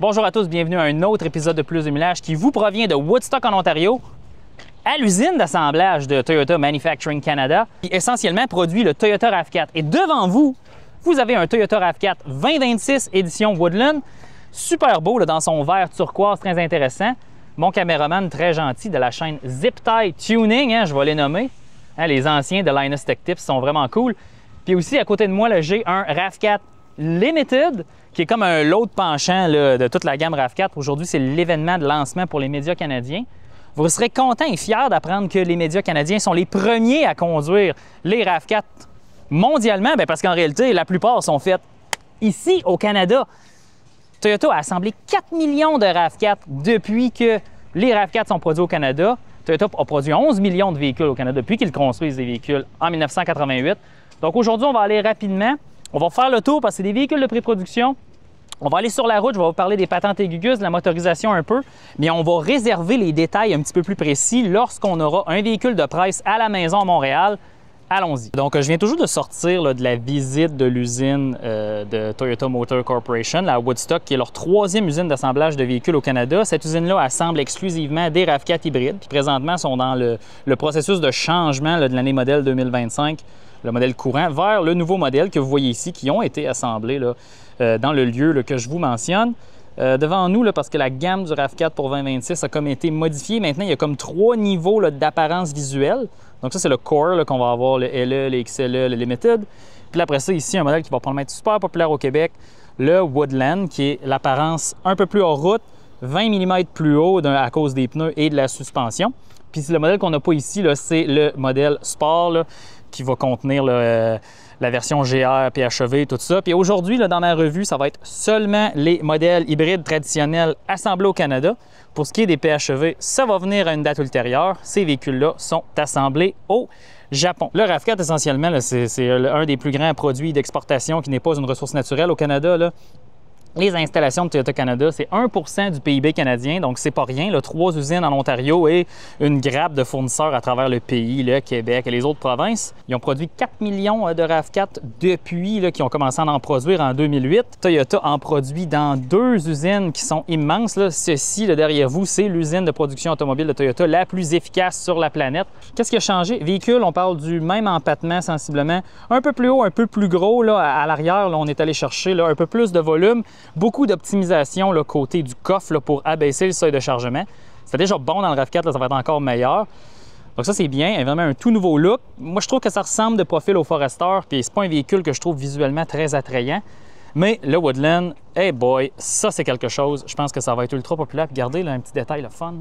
Bonjour à tous, bienvenue à un autre épisode de Plus de Millage qui vous provient de Woodstock en Ontario, à l'usine d'assemblage de Toyota Manufacturing Canada, qui essentiellement produit le Toyota RAV4. Et devant vous, vous avez un Toyota RAV4 2026 édition Woodland, super beau là, dans son vert turquoise, très intéressant. Mon caméraman très gentil de la chaîne Zip-Tie Tuning, je vais les nommer. Les anciens de Linus Tech Tips sont vraiment cool. Puis aussi, à côté de moi, j'ai un RAV4 Limited, qui est comme un lot penchant là, de toute la gamme RAV4. Aujourd'hui, c'est l'événement de lancement pour les médias canadiens. Vous serez content et fier d'apprendre que les médias canadiens sont les premiers à conduire les RAV4 mondialement, parce qu'en réalité, la plupart sont faites ici, au Canada. Toyota a assemblé 4 millions de RAV4 depuis que les RAV4 sont produits au Canada. Toyota a produit 11 millions de véhicules au Canada depuis qu'ils construisent des véhicules en 1988. Donc aujourd'hui, on va aller rapidement. On va faire le tour parce que c'est des véhicules de pré-production. On va aller sur la route, je vais vous parler des patentes aiguës, de la motorisation un peu, mais on va réserver les détails un petit peu plus précis lorsqu'on aura un véhicule de presse à la maison à Montréal. Allons-y. Donc, je viens toujours de sortir de la visite de l'usine de Toyota Motor Corporation, la Woodstock, qui est leur 3e usine d'assemblage de véhicules au Canada. Cette usine-là assemble exclusivement des RAV4 hybrides, puis présentement, sont dans le processus de changement de l'année modèle 2025, le modèle courant, vers le nouveau modèle que vous voyez ici, qui ont été assemblés dans le lieu que je vous mentionne. Devant nous, parce que la gamme du RAV4 pour 2026 a comme été modifiée. Maintenant, il y a comme 3 niveaux d'apparence visuelle. Donc ça, c'est le Core qu'on va avoir, le LE, le XLE, le Limited. Puis après ça, ici, un modèle qui va probablement être super populaire au Québec, le Woodland, qui est l'apparence un peu plus hors route, 20 mm plus haut à cause des pneus et de la suspension. Puis le modèle qu'on n'a pas ici, c'est le modèle Sport, qui va contenir la version GR, PHEV, tout ça. Puis aujourd'hui, dans ma revue, ça va être seulement les modèles hybrides traditionnels assemblés au Canada. Pour ce qui est des PHEV, ça va venir à une date ultérieure. Ces véhicules-là sont assemblés au Japon. Le RAV4, essentiellement, c'est un des plus grands produits d'exportation qui n'est pas une ressource naturelle au Canada. Les installations de Toyota Canada, c'est 1% du PIB canadien, donc c'est pas rien. 3 usines en Ontario et une grappe de fournisseurs à travers le pays, le Québec et les autres provinces. Ils ont produit 4 millions de RAV4 depuis qu'ils ont commencé à en produire en 2008. Toyota en produit dans 2 usines qui sont immenses. Ceci, derrière vous, c'est l'usine de production automobile de Toyota la plus efficace sur la planète. Qu'est-ce qui a changé? Véhicule, on parle du même empattement sensiblement, un peu plus haut, un peu plus gros. À l'arrière, on est allé chercher un peu plus de volume. Beaucoup d'optimisation côté du coffre pour abaisser le seuil de chargement. C'était déjà bon dans le RAV4, ça va être encore meilleur. Donc ça, c'est bien, vraiment un tout nouveau look. Moi, je trouve que ça ressemble de profil au Forester, puis c'est pas un véhicule que je trouve visuellement très attrayant. Mais le Woodland, hey boy, ça c'est quelque chose. Je pense que ça va être ultra populaire. Puis regardez, un petit détail, le fun.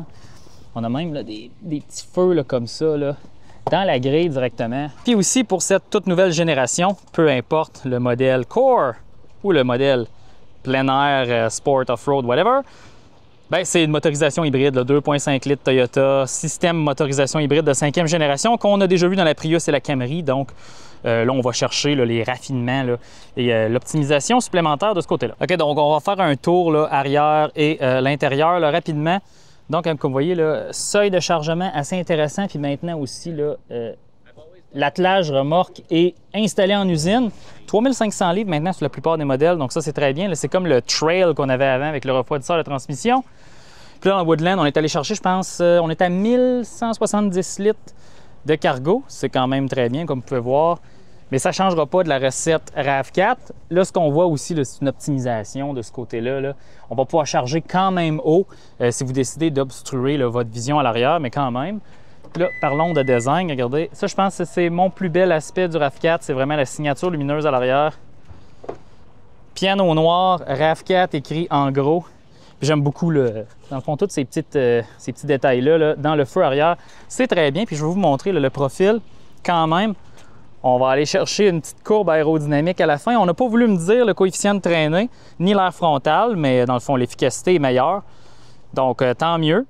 On a même des petits feux comme ça, dans la grille directement. Puis aussi, pour cette toute nouvelle génération, peu importe le modèle Core ou le modèle plein air, sport, off-road, whatever, c'est une motorisation hybride, 2.5 litres Toyota, système motorisation hybride de 5e génération qu'on a déjà vu dans la Prius et la Camry. Donc là, on va chercher les raffinements et l'optimisation supplémentaire de ce côté-là. OK, donc on va faire un tour arrière et l'intérieur rapidement. Donc, comme vous voyez, seuil de chargement assez intéressant. Puis maintenant aussi, l'attelage remorque est installé en usine. 3500 livres maintenant sur la plupart des modèles, donc ça c'est très bien. C'est comme le Trail qu'on avait avant avec le refroidisseur de transmission. Puis là, dans Woodland, on est allé chercher, je pense, on est à 1170 litres de cargo. C'est quand même très bien, comme vous pouvez voir. Mais ça ne changera pas de la recette RAV4. Là, ce qu'on voit aussi, c'est une optimisation de ce côté-là. On va pouvoir charger quand même haut si vous décidez d'obstruer votre vision à l'arrière, mais quand même. Là, parlons de design. Regardez, ça, je pense que c'est mon plus bel aspect du RAV4. C'est vraiment la signature lumineuse à l'arrière. Piano noir, RAV4 écrit en gros. J'aime beaucoup, dans le fond, tous ces petits détails-là dans le feu arrière. C'est très bien. Puis je vais vous montrer le profil. Quand même, on va aller chercher une petite courbe aérodynamique à la fin. On n'a pas voulu me dire le coefficient de traînée, ni l'air frontal, mais dans le fond, l'efficacité est meilleure. Donc, tant mieux.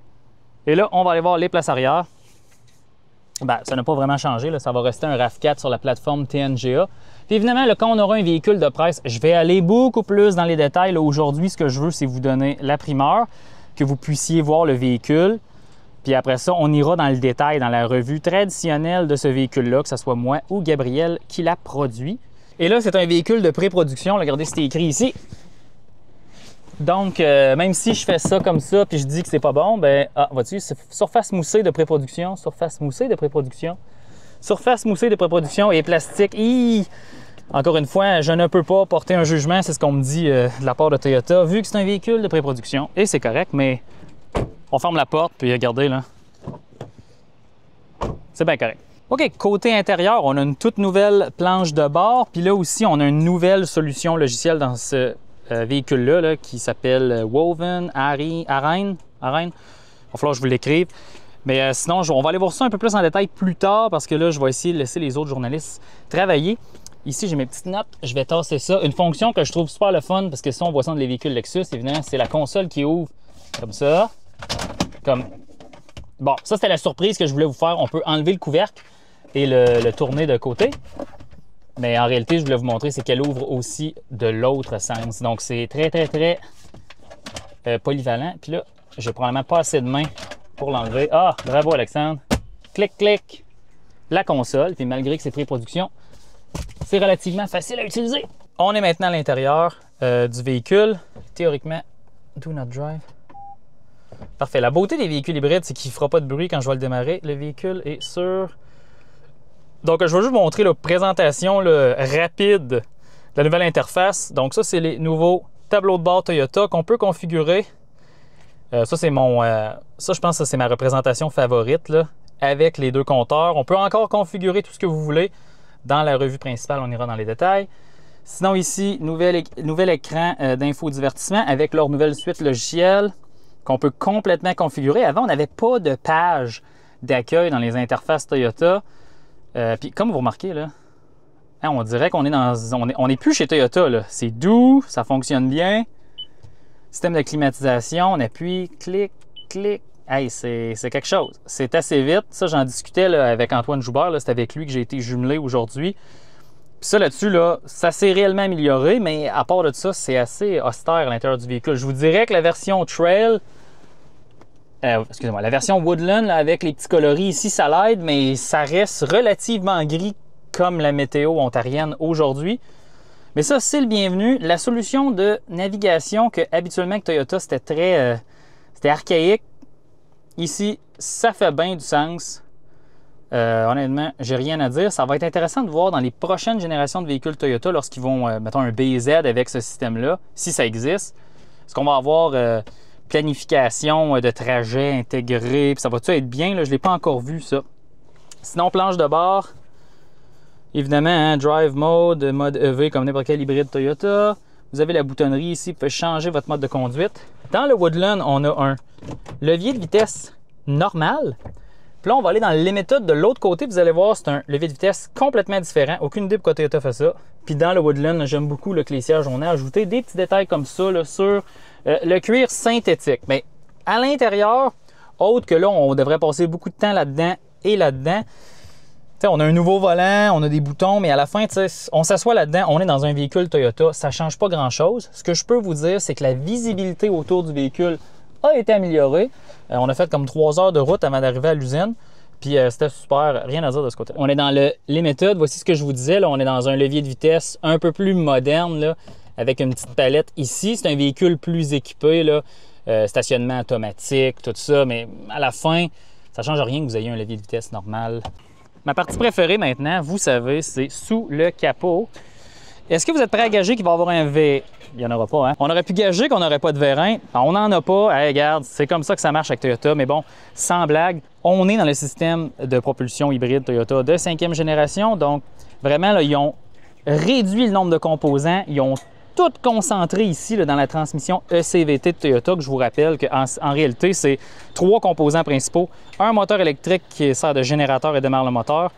Et là, on va aller voir les places arrière. Ça n'a pas vraiment changé, ça va rester un RAV4 sur la plateforme TNGA. Puis évidemment, quand on aura un véhicule de presse, je vais aller beaucoup plus dans les détails. Aujourd'hui, ce que je veux, c'est vous donner la primeur, que vous puissiez voir le véhicule. Puis après ça, on ira dans le détail, dans la revue traditionnelle de ce véhicule-là, que ce soit moi ou Gabriel qui l'a produit. Et là, c'est un véhicule de pré-production. Regardez, c'est écrit ici. Donc, même si je fais ça comme ça, puis je dis que c'est pas bon, ben, vois-tu, surface moussée de pré-production, surface moussée de pré-production, surface moussée de pré-production et plastique. Encore une fois, je ne peux pas porter un jugement, c'est ce qu'on me dit de la part de Toyota, vu que c'est un véhicule de pré-production. Et c'est correct, mais on ferme la porte, puis regardez, là, c'est bien correct. OK, côté intérieur, on a une toute nouvelle planche de bord, puis là aussi, on a une nouvelle solution logicielle dans ce véhicule-là là, qui s'appelle Woven, Arine. Il va falloir que je vous l'écrive. Mais sinon, on va aller voir ça un peu plus en détail plus tard parce que là, je vais essayer de laisser les autres journalistes travailler. Ici, j'ai mes petites notes. Je vais tasser ça. Une fonction que je trouve super le fun parce que si on voit ça dans les véhicules Lexus, évidemment, c'est la console qui ouvre comme ça. Bon, ça, c'était la surprise que je voulais vous faire. On peut enlever le couvercle et le tourner de côté. Mais en réalité, je voulais vous montrer, c'est qu'elle ouvre aussi de l'autre sens. Donc, c'est très, très, très polyvalent. Puis là, j'ai probablement pas assez de main pour l'enlever. Ah, bravo Alexandre. Clic, clic. La console. Puis malgré que c'est pré-production, c'est relativement facile à utiliser. On est maintenant à l'intérieur du véhicule. Théoriquement, do not drive. Parfait. La beauté des véhicules hybrides, c'est qu'il ne fera pas de bruit quand je vais le démarrer. Le véhicule est sur... Donc, je vais juste vous montrer la présentation rapide de la nouvelle interface. Donc, ça, c'est les nouveaux tableaux de bord Toyota qu'on peut configurer. Ça, c'est ça, je pense que c'est ma représentation favorite, là, avec les deux compteurs. On peut encore configurer tout ce que vous voulez. Dans la revue principale, on ira dans les détails. Sinon, ici, nouvel écran d'infodivertissement avec leur nouvelle suite logicielle qu'on peut complètement configurer. Avant, on n'avait pas de page d'accueil dans les interfaces Toyota. Puis comme vous remarquez, là, hein, on dirait qu'on est on est plus chez Toyota. C'est doux, ça fonctionne bien. Système de climatisation, on appuie, clic, clic. Hey, c'est quelque chose. C'est assez vite. Ça, j'en discutais là, avec Antoine Joubert. C'est avec lui que j'ai été jumelé aujourd'hui. Puis ça, là-dessus, là, ça s'est réellement amélioré, mais à part de ça, c'est assez austère à l'intérieur du véhicule. Je vous dirais que la version Trail, excusez-moi, la version Woodland, là, avec les petits coloris ici, ça l'aide, mais ça reste relativement gris comme la météo ontarienne aujourd'hui. Mais ça, c'est le bienvenu. La solution de navigation que habituellement que Toyota, c'était très c'était archaïque. Ici, ça fait bien du sens. Honnêtement, j'ai rien à dire. Ça va être intéressant de voir dans les prochaines générations de véhicules Toyota, lorsqu'ils vont, mettons, un BZ avec ce système-là, si ça existe. Est-ce qu'on va avoir planification de trajet intégrée? Puis ça va-tu être bien? Là? Je ne l'ai pas encore vu, ça. Sinon, planche de bord. Évidemment, hein, Drive Mode, mode EV comme n'importe quel hybride Toyota. Vous avez la boutonnerie ici, vous pouvez changer votre mode de conduite. Dans le Woodland, on a un levier de vitesse normal. Puis là, on va aller dans les méthodes de l'autre côté. Vous allez voir, c'est un levier de vitesse complètement différent. Aucune idée pourquoi Toyota fait ça. Puis dans le Woodland, j'aime beaucoup que les sièges, on a ajouté des petits détails comme ça là, sur le cuir synthétique. Mais à l'intérieur, autre que là, on devrait passer beaucoup de temps là-dedans et là-dedans. On a un nouveau volant, on a des boutons, mais à la fin, on s'assoit là-dedans, on est dans un véhicule Toyota, ça ne change pas grand-chose. Ce que je peux vous dire, c'est que la visibilité autour du véhicule a été améliorée. On a fait comme 3 heures de route avant d'arriver à l'usine, puis c'était super, rien à dire de ce côté. On est dans les méthodes, voici ce que je vous disais, là, on est dans un levier de vitesse un peu plus moderne, là, avec une petite palette ici. C'est un véhicule plus équipé, là, stationnement automatique, tout ça, mais à la fin, ça ne change rien que vous ayez un levier de vitesse normal. Ma partie préférée maintenant, vous savez, c'est sous le capot. Est-ce que vous êtes prêt à gager qu'il va y avoir un V? Il n'y en aura pas, hein? On aurait pu gager qu'on n'aurait pas de vérin. On n'en a pas. Hey, regarde, c'est comme ça que ça marche avec Toyota. Mais bon, sans blague, on est dans le système de propulsion hybride Toyota de 5e génération. Donc, vraiment, là, ils ont réduit le nombre de composants. Ils ont tout concentré ici là, dans la transmission ECVT de Toyota, que je vous rappelle qu'en réalité, c'est 3 composants principaux. Un moteur électrique qui sert de générateur et démarre le moteur.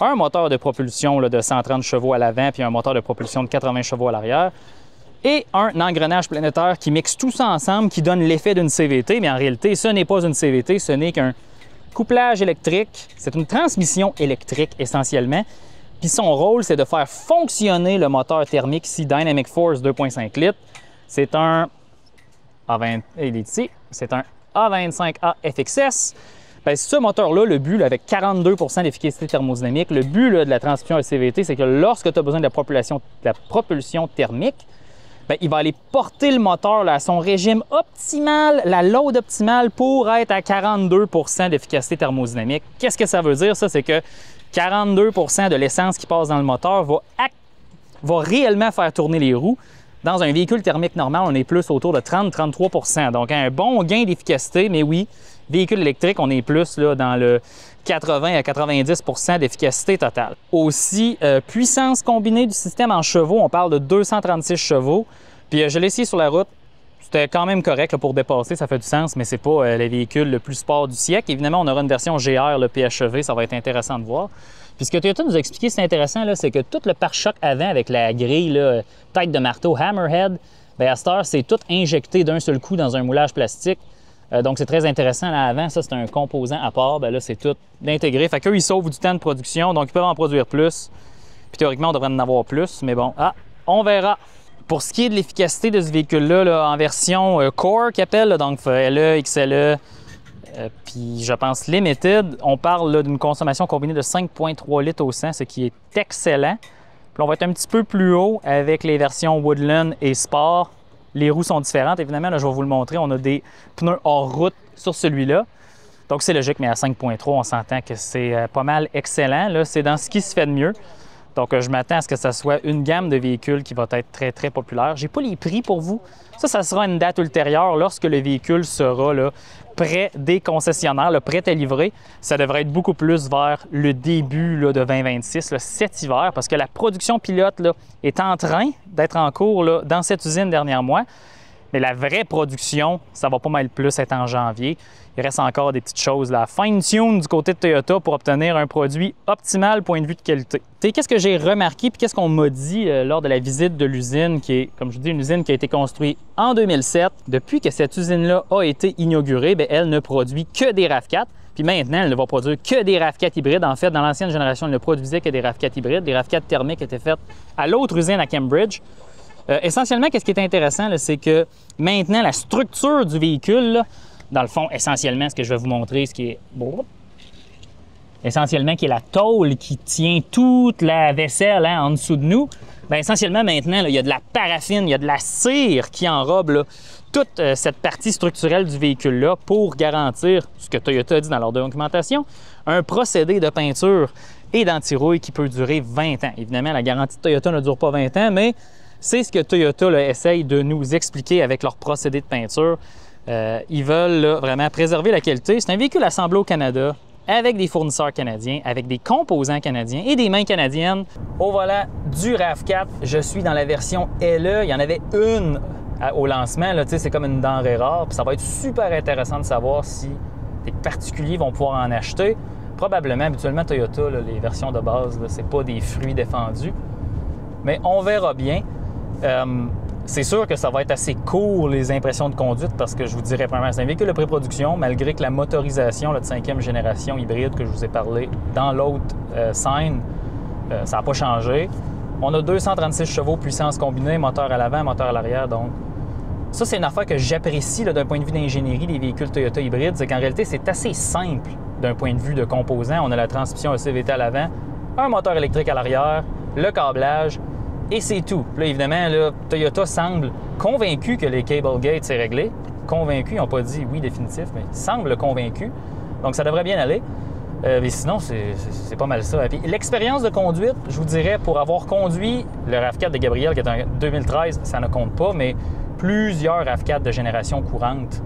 Un moteur de propulsion là, de 130 chevaux à l'avant, puis un moteur de propulsion de 80 chevaux à l'arrière. Et un engrenage planétaire qui mixe tout ça ensemble, qui donne l'effet d'une CVT. Mais en réalité, ce n'est pas une CVT, ce n'est qu'un couplage électrique. C'est une transmission électrique essentiellement. Puis son rôle, c'est de faire fonctionner le moteur thermique ici, Dynamic Force 2.5 litres. C'est un A20, il est ici, c'est un A25A FXS. Bien, ce moteur-là, le but, là, avec 42 d'efficacité thermodynamique, le but là, de la transmission à CVT, c'est que lorsque tu as besoin de la propulsion thermique, bien, il va aller porter le moteur là, à son régime optimal, la load optimale pour être à 42 % d'efficacité thermodynamique. Qu'est-ce que ça veut dire, ça? C'est que 42 % de l'essence qui passe dans le moteur va réellement faire tourner les roues. Dans un véhicule thermique normal, on est plus autour de 30-33 %. Donc, un bon gain d'efficacité, mais oui, véhicule électrique, on est plus là, dans le 80 à 90 % d'efficacité totale. Aussi, puissance combinée du système en chevaux, on parle de 236 chevaux. Puis, je l'ai essayé sur la route. C'était quand même correct là, pour dépasser, ça fait du sens, mais c'est pas le véhicule le plus sport du siècle. Évidemment, on aura une version GR, le PHEV, ça va être intéressant de voir. Puis ce que Toyota nous a expliqué, c'est intéressant, c'est que tout le pare-choc avant avec la grille, là, tête de marteau, hammerhead, bien, à cette heure, c'est tout injecté d'un seul coup dans un moulage plastique. Donc, c'est très intéressant. Là, avant, ça, c'est un composant à part. Bien, là, c'est tout intégré. Fait qu'eux, ils sauvent du temps de production, donc ils peuvent en produire plus. Puis théoriquement, on devrait en avoir plus, mais bon, on verra. Pour ce qui est de l'efficacité de ce véhicule-là, là, en version Core, qu'il appelle, là, donc LE, XLE, puis je pense Limited, on parle d'une consommation combinée de 5,3 litres au 100, ce qui est excellent. Puis on va être un petit peu plus haut avec les versions Woodland et Sport. Les roues sont différentes, évidemment, là, je vais vous le montrer. On a des pneus hors route sur celui-là. Donc c'est logique, mais à 5,3, on s'entend que c'est pas mal excellent. Là, c'est dans ce qui se fait de mieux. Donc, je m'attends à ce que ce soit une gamme de véhicules qui va être très, très populaire. Je n'ai pas les prix pour vous. Ça sera une date ultérieure lorsque le véhicule sera là, prêt des concessionnaires, là, prêt à livrer. Ça devrait être beaucoup plus vers le début là, de 2026, là, cet hiver, parce que la production pilote là, est en train d'être en cours là, dans cette usine dernier mois. Mais la vraie production, ça va pas mal plus être en janvier. Il reste encore des petites choses là, fine-tune du côté de Toyota pour obtenir un produit optimal point de vue de qualité. Qu'est-ce que j'ai remarqué puis qu'est-ce qu'on m'a dit lors de la visite de l'usine qui est, comme je dis, une usine qui a été construite en 2007. Depuis que cette usine-là a été inaugurée, bien, elle ne produit que des RAV4. Puis maintenant, elle ne va produire que des RAV4 hybrides. En fait, dans l'ancienne génération, elle ne produisait que des RAV4 hybrides. Les RAV4 thermiques étaient faites à l'autre usine à Cambridge. Essentiellement, qu'est-ce qui est intéressant, c'est que maintenant, la structure du véhicule, là, dans le fond, essentiellement, ce que je vais vous montrer, ce qui est... Essentiellement, qui est la tôle qui tient toute la vaisselle en dessous de nous. Bien, essentiellement, maintenant, là, il y a de la paraffine, il y a de la cire qui enrobe là, toute cette partie structurelle du véhicule-là pour garantir, ce que Toyota a dit dans leur documentation, un procédé de peinture et d'anti-rouille qui peut durer 20 ans. Évidemment, la garantie de Toyota ne dure pas 20 ans, mais c'est ce que Toyota là, essaye de nous expliquer avec leur procédé de peinture. Ils veulent là, vraiment préserver la qualité. C'est un véhicule assemblé au Canada avec des fournisseurs canadiens, avec des composants canadiens et des mains canadiennes. Au volant du RAV4, je suis dans la version LE. Il y en avait une au lancement. C'est comme une denrée rare. Puis ça va être super intéressant de savoir si des particuliers vont pouvoir en acheter. Probablement, habituellement, Toyota, là, les versions de base, ce n'est pas des fruits défendus. Mais on verra bien. C'est sûr que ça va être assez court, les impressions de conduite, parce que je vous dirais, premièrement, c'est un véhicule de pré-production, malgré que la motorisation là, de 5e génération hybride que je vous ai parlé dans l'autre scène, ça n'a pas changé. On a 236 chevaux, puissance combinée, moteur à l'avant, moteur à l'arrière. Donc, ça, c'est une affaire que j'apprécie d'un point de vue d'ingénierie des véhicules Toyota hybrides, c'est qu'en réalité, c'est assez simple d'un point de vue de composants. On a la transmission ECVT à l'avant, un moteur électrique à l'arrière, le câblage, et c'est tout. Là, évidemment, là, Toyota semble convaincu que les cable gates, c'est réglé. Convaincu, ils n'ont pas dit oui définitif, mais semble convaincu. Donc, ça devrait bien aller. Mais sinon, c'est pas mal ça. Et puis, l'expérience de conduite, je vous dirais, pour avoir conduit le RAV4 de Gabriel, qui est en 2013, ça ne compte pas, mais plusieurs RAV4 de génération courante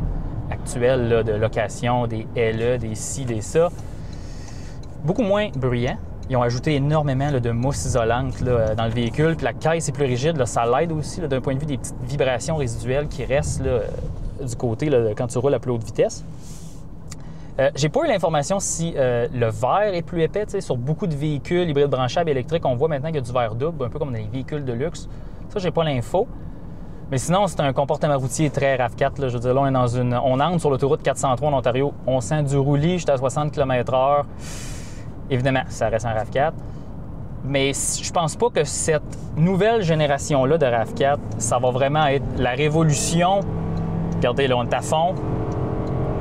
actuelle, là, de location, des LE, des ci, des ça, beaucoup moins bruyant. Ils ont ajouté énormément là, de mousse isolante là, dans le véhicule. Puis la caisse est plus rigide. Là, ça l'aide aussi d'un point de vue des petites vibrations résiduelles qui restent là, du côté là, quand tu roules à plus haute vitesse. J'ai pas eu l'information si le verre est plus épais. Sur beaucoup de véhicules hybrides branchables électriques, on voit maintenant qu'il y a du verre double, un peu comme dans les véhicules de luxe. Ça, j'ai pas l'info. Mais sinon, c'est un comportement routier très RAV4. Là. Je veux dire, là, on entre sur l'autoroute 403 en Ontario. On sent du roulis jusqu'à 60 km/h. Évidemment, ça reste un RAV4. Mais je pense pas que cette nouvelle génération-là de RAV4, ça va vraiment être la révolution. Regardez, là, on est à fond.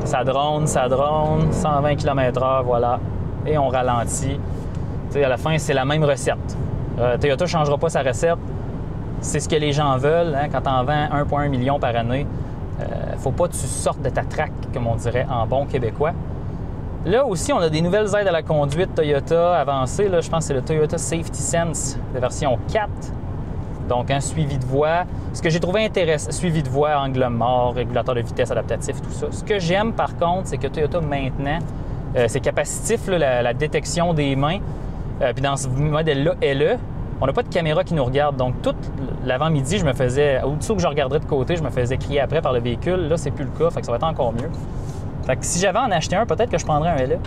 Ça drone, 120 km/h, voilà. Et on ralentit. T'sais, à la fin, c'est la même recette. Toyota ne changera pas sa recette. c'est ce que les gens veulent. Hein? Quand tu en vends 1,1 million par année, faut pas que tu sortes de ta traque, comme on dirait en bon québécois. Là aussi, on a des nouvelles aides à la conduite Toyota avancées. Là, je pense que c'est le Toyota Safety Sense de version 4. Donc, un suivi de voie. Ce que j'ai trouvé intéressant, suivi de voie, angle mort, régulateur de vitesse adaptatif, tout ça. Ce que j'aime, par contre, c'est que Toyota, maintenant, c'est capacitif, là, la détection des mains. Puis dans ce modèle-là, LE, on n'a pas de caméra qui nous regarde. Donc, tout l'avant-midi, je me faisais, au-dessous que je regarderais de côté, je me faisais crier après par le véhicule. Là, c'est plus le cas, fait que ça va être encore mieux. Fait que si j'avais à en acheter un, peut-être que je prendrais un LE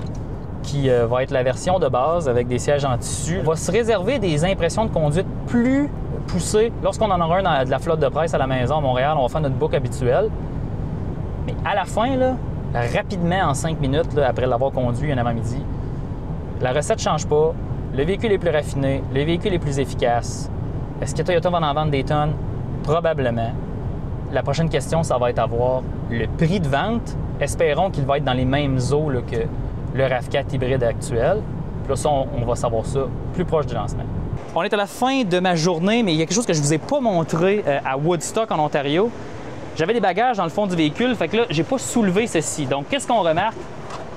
qui va être la version de base avec des sièges en tissu. On va se réserver des impressions de conduite plus poussées. Lorsqu'on en aura un dans de la flotte de presse à la maison à Montréal, on va faire notre book habituel. Mais à la fin, là, rapidement, en 5 minutes, là, après l'avoir conduit un avant-midi, la recette ne change pas. Le véhicule est plus raffiné, le véhicule est plus efficace. Est-ce que Toyota va en vendre des tonnes? Probablement. La prochaine question, ça va être à voir le prix de vente. Espérons qu'il va être dans les mêmes eaux là, que le RAV4 hybride actuel. Puis là, ça, on va savoir ça plus proche du lancement. On est à la fin de ma journée, mais il y a quelque chose que je ne vous ai pas montré à Woodstock, en Ontario. J'avais des bagages dans le fond du véhicule, fait que là, j'ai pas soulevé ceci. Donc, qu'est-ce qu'on remarque?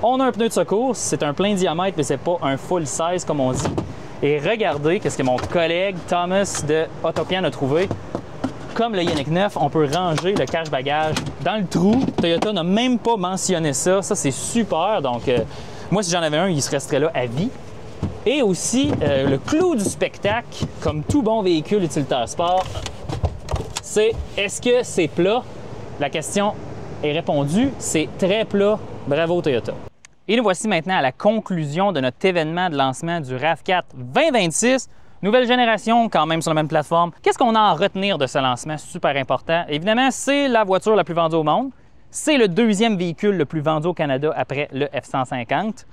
On a un pneu de secours, c'est un plein diamètre, mais c'est pas un full size comme on dit. Et regardez qu'est-ce que mon collègue Thomas de Autopian a trouvé. Comme le Ioniq 9, on peut ranger le cache-bagages dans le trou. Toyota n'a même pas mentionné ça. Ça, c'est super. Donc, moi, si j'en avais un, il se resterait là à vie. Et aussi, le clou du spectacle, comme tout bon véhicule utilitaire sport, c'est est-ce que c'est plat? La question est répondue, c'est très plat. Bravo Toyota. Et nous voici maintenant à la conclusion de notre événement de lancement du RAV4 2026. Nouvelle génération, quand même sur la même plateforme. Qu'est-ce qu'on a à retenir de ce lancement? Super important. Évidemment, c'est la voiture la plus vendue au monde. C'est le deuxième véhicule le plus vendu au Canada après le F-150.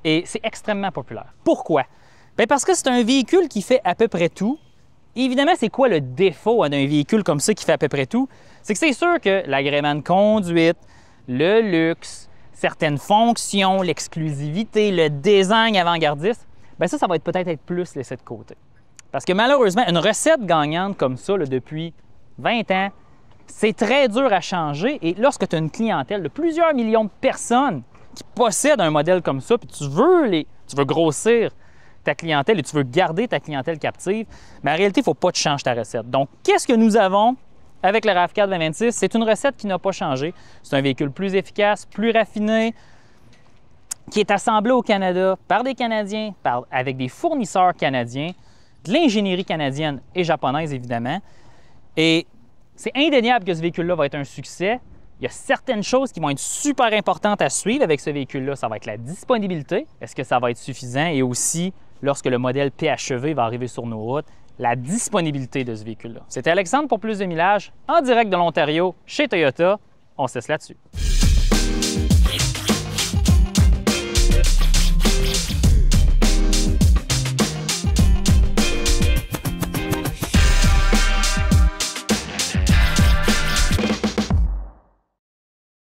Et c'est extrêmement populaire. Pourquoi? Bien parce que c'est un véhicule qui fait à peu près tout. Et évidemment, c'est quoi le défaut d'un véhicule comme ça qui fait à peu près tout? C'est que c'est sûr que l'agrément de conduite, le luxe, certaines fonctions, l'exclusivité, le design avant-gardiste, bien ça va peut-être plus laissé de côté. Parce que malheureusement, une recette gagnante comme ça, là, depuis 20 ans, c'est très dur à changer. Et lorsque tu as une clientèle de plusieurs millions de personnes qui possèdent un modèle comme ça, puis tu veux grossir ta clientèle et tu veux garder ta clientèle captive, mais en réalité, il ne faut pas que tu changes ta recette. Donc, qu'est-ce que nous avons avec le RAV4 2026? C'est une recette qui n'a pas changé. C'est un véhicule plus efficace, plus raffiné, qui est assemblé au Canada par des Canadiens, avec des fournisseurs canadiens, de l'ingénierie canadienne et japonaise, évidemment. Et c'est indéniable que ce véhicule-là va être un succès. Il y a certaines choses qui vont être super importantes à suivre avec ce véhicule-là. Ça va être la disponibilité. Est-ce que ça va être suffisant? Et aussi, lorsque le modèle PHEV va arriver sur nos routes, la disponibilité de ce véhicule-là. C'était Alexandre pour Plus de Millage, en direct de l'Ontario, chez Toyota. On se laisse là-dessus.